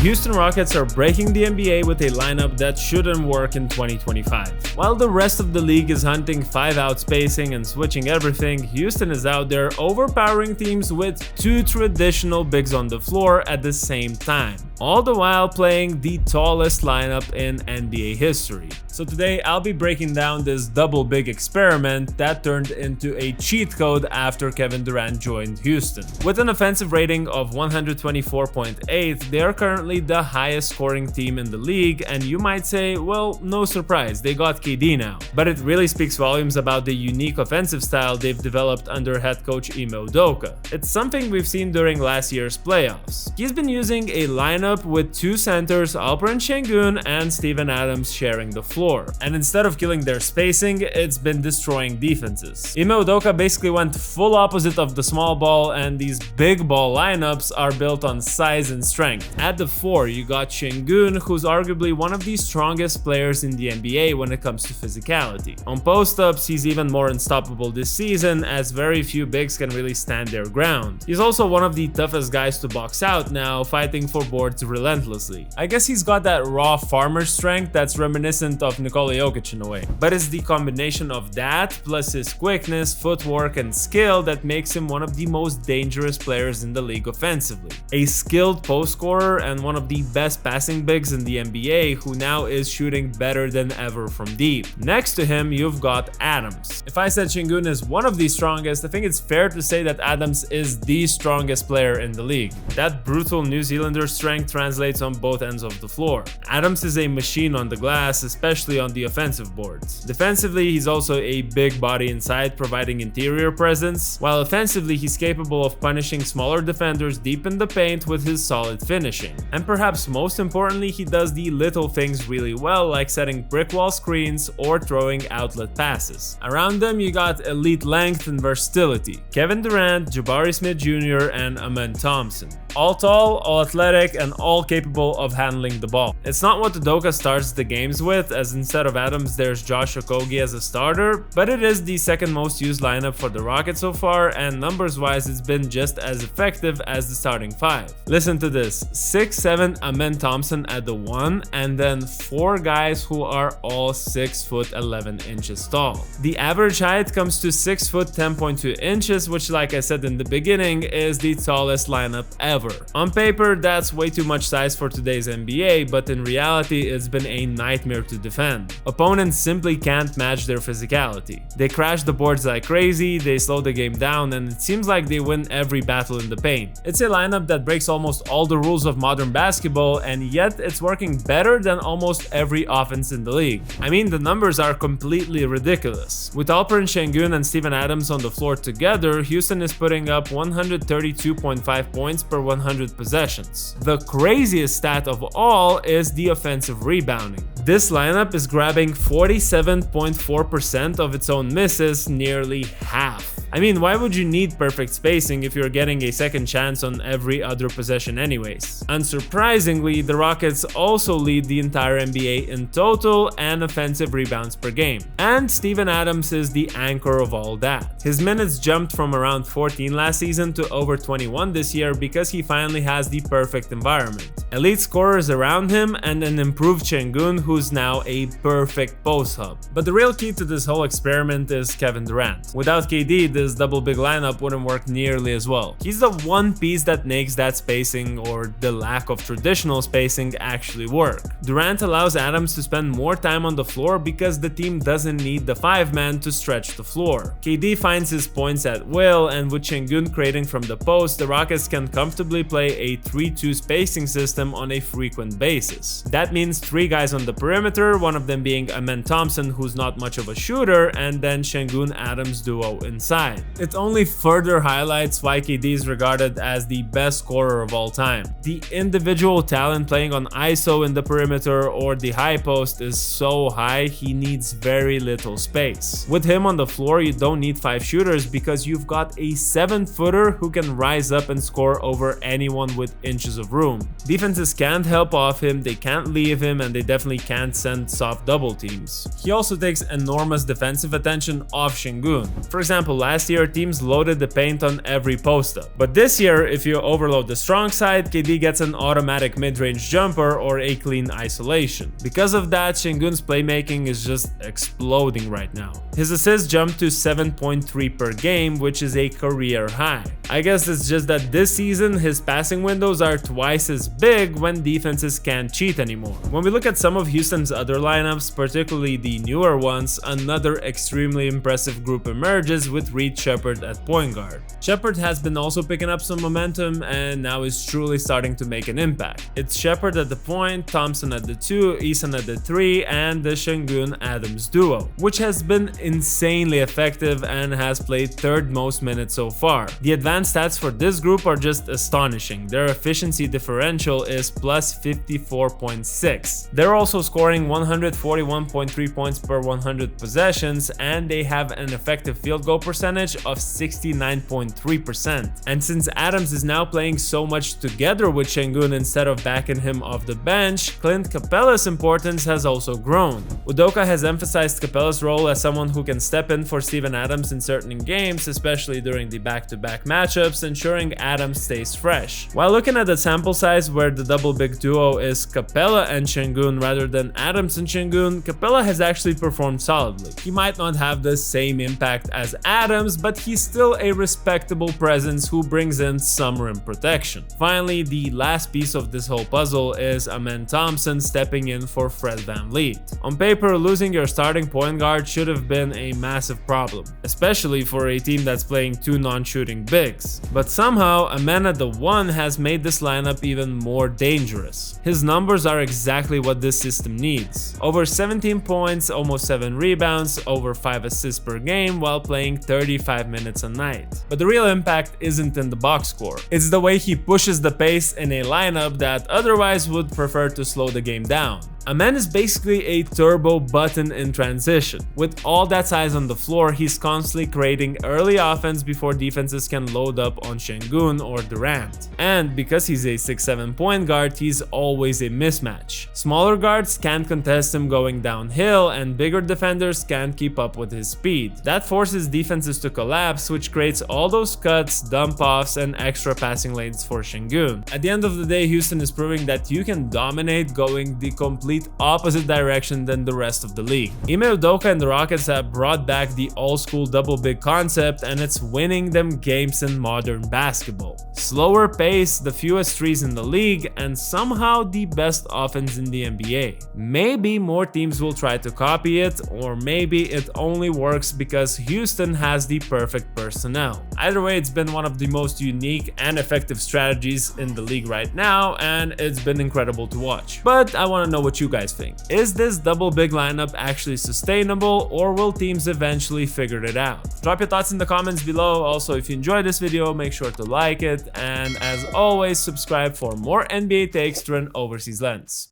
Houston Rockets are breaking the NBA with a lineup that shouldn't work in 2025. While the rest of the league is hunting 5-out spacing and switching everything, Houston is out there overpowering teams with 2 traditional bigs on the floor at the same time, all the while playing the tallest lineup in NBA history. So today I'll be breaking down this double big experiment that turned into a cheat code after Kevin Durant joined Houston. With an offensive rating of 124.8, they are currently the highest scoring team in the league, and you might say, well, no surprise, they got KD now. But it really speaks volumes about the unique offensive style they've developed under head coach Udoka. It's something we've seen during last year's playoffs. He's been using a lineup with 2 centers, Alperen Sengun and Steven Adams, sharing the floor. And instead of killing their spacing, it's been destroying defenses. Udoka basically went full opposite of the small ball, and these big ball lineups are built on size and strength. At the 4, you got Sengun, who's arguably one of the strongest players in the NBA when it comes to physicality. On post-ups, he's even more unstoppable this season, as very few bigs can really stand their ground. He's also one of the toughest guys to box out now, fighting for boards relentlessly. I guess he's got that raw farmer strength that's reminiscent of Nikola Jokic in a way. But it's the combination of that plus his quickness, footwork, and skill that makes him one of the most dangerous players in the league offensively. A skilled post scorer and one of the best passing bigs in the NBA, who now is shooting better than ever from deep. Next to him, you've got Adams. If I said Sengun is one of the strongest, I think it's fair to say that Adams is the strongest player in the league. That brutal New Zealander strength translates on both ends of the floor. Adams is a machine on the glass, especially on the offensive boards. Defensively, he's also a big body inside, providing interior presence, while offensively, he's capable of punishing smaller defenders deep in the paint with his solid finishing. And perhaps most importantly, he does the little things really well, like setting brick wall screens or throwing outlet passes. Around them, you got elite length and versatility. Kevin Durant, Jabari Smith Jr., and Amen Thompson. All tall, all athletic, and all capable of handling the ball. It's not what Udoka starts the games with, as instead of Adams there's Josh Okogie as a starter, but it is the second most used lineup for the Rockets so far, and numbers wise it's been just as effective as the starting 5. Listen to this: 6'7" Amen Thompson at the 1, and then 4 guys who are all 6 foot 11 inches tall. The average height comes to 6 foot 10.2 inches, which, like I said in the beginning, is the tallest lineup ever. On paper, that's way too much size for today's NBA, but in reality, it's been a nightmare to defend. Opponents simply can't match their physicality. They crash the boards like crazy, they slow the game down, and it seems like they win every battle in the paint. It's a lineup that breaks almost all the rules of modern basketball, and yet it's working better than almost every offense in the league. I mean, the numbers are completely ridiculous. With Alperen Sengun and Steven Adams on the floor together, Houston is putting up 132.5 points per 100 possessions. The craziest stat of all is the offensive rebounding. This lineup is grabbing 47.4% of its own misses, nearly half. I mean, why would you need perfect spacing if you're getting a second chance on every other possession anyways? Unsurprisingly, the Rockets also lead the entire NBA in total and offensive rebounds per game. And Steven Adams is the anchor of all that. His minutes jumped from around 14 last season to over 21 this year because he finally has the perfect environment. Elite scorers around him and an improved Sengun, who's now a perfect post hub. But the real key to this whole experiment is Kevin Durant. Without KD, this double big lineup wouldn't work nearly as well. He's the one piece that makes that spacing, or the lack of traditional spacing, actually work. Durant allows Adams to spend more time on the floor because the team doesn't need the 5-man to stretch the floor. KD finds his points at will, and with Sengun creating from the post, the Rockets can comfortably play a 3-2 spacing system on a frequent basis. That means 3 guys on the perimeter, one of them being Amen Thompson, who's not much of a shooter, and then Sengun-Adams duo inside. It only further highlights why KD is regarded as the best scorer of all time. The individual talent playing on ISO in the perimeter or the high post is so high, he needs very little space. With him on the floor, you don't need 5 shooters because you've got a 7-footer who can rise up and score over anyone with inches of room. Defenses can't help off him, they can't leave him, and they definitely can't send soft double teams. He also takes enormous defensive attention off Sengun. For example, last last year, teams loaded the paint on every post-up. But this year, if you overload the strong side, KD gets an automatic mid-range jumper or a clean isolation. Because of that, Sengun's playmaking is just exploding right now. His assists jumped to 7.3 per game, which is a career high. I guess it's just that this season, his passing windows are twice as big when defenses can't cheat anymore. When we look at some of Houston's other lineups, particularly the newer ones, another extremely impressive group emerges with Reed Shepherd at point guard. Shepherd has been also picking up some momentum and now is truly starting to make an impact. It's Shepherd at the point, Thompson at the 2, Eason at the 3, and the Sengun-Adams duo, which has been insanely effective and has played third most minutes so far. The advanced stats for this group are just astonishing. Their efficiency differential is plus 54.6. They're also scoring 141.3 points per 100 possessions, and they have an effective field goal percentage of 69.3%. And since Adams is now playing so much together with Sengun instead of backing him off the bench, Clint Capella's importance has also grown. Udoka has emphasized Capella's role as someone who can step in for Steven Adams in certain games, especially during the back-to-back matchups, ensuring Adams stays fresh. While looking at the sample size where the double big duo is Capella and Sengun rather than Adams and Sengun, Capella has actually performed solidly. He might not have the same impact as Adams, but he's still a respectable presence who brings in some rim protection. Finally, the last piece of this whole puzzle is Amen Thompson stepping in for Fred VanVleet. On paper, losing your starting point guard should have been a massive problem, especially for a team that's playing two non-shooting bigs. But somehow, Amen at the 1 has made this lineup even more dangerous. His numbers are exactly what this system needs. Over 17 points, almost 7 rebounds, over 5 assists per game while playing 35 minutes a night. But the real impact isn't in the box score. It's the way he pushes the pace in a lineup that otherwise would prefer to slow the game down. Amen is basically a turbo button in transition. With all that size on the floor, he's constantly creating early offense before defenses can load up on Sengun or Durant. And because he's a 6'7" point guard, he's always a mismatch. Smaller guards can't contest him going downhill, and bigger defenders can't keep up with his speed. That forces defenses to collapse, which creates all those cuts, dump-offs, and extra passing lanes for Sengun. At the end of the day, Houston is proving that you can dominate going the complete opposite direction than the rest of the league. Ime Udoka and the Rockets have brought back the old-school double big concept, and it's winning them games in modern basketball. Slower pace, the fewest threes in the league, and somehow the best offense in the NBA. Maybe more teams will try to copy it, or maybe it only works because Houston has the perfect personnel. Either way, it's been one of the most unique and effective strategies in the league right now, and it's been incredible to watch. But I want to know what you guys think. Is this double big lineup actually sustainable, or will teams eventually figure it out? Drop your thoughts in the comments below. Also, if you enjoyed this video, make sure to like it, and as always, subscribe for more NBA takes through an overseas lens.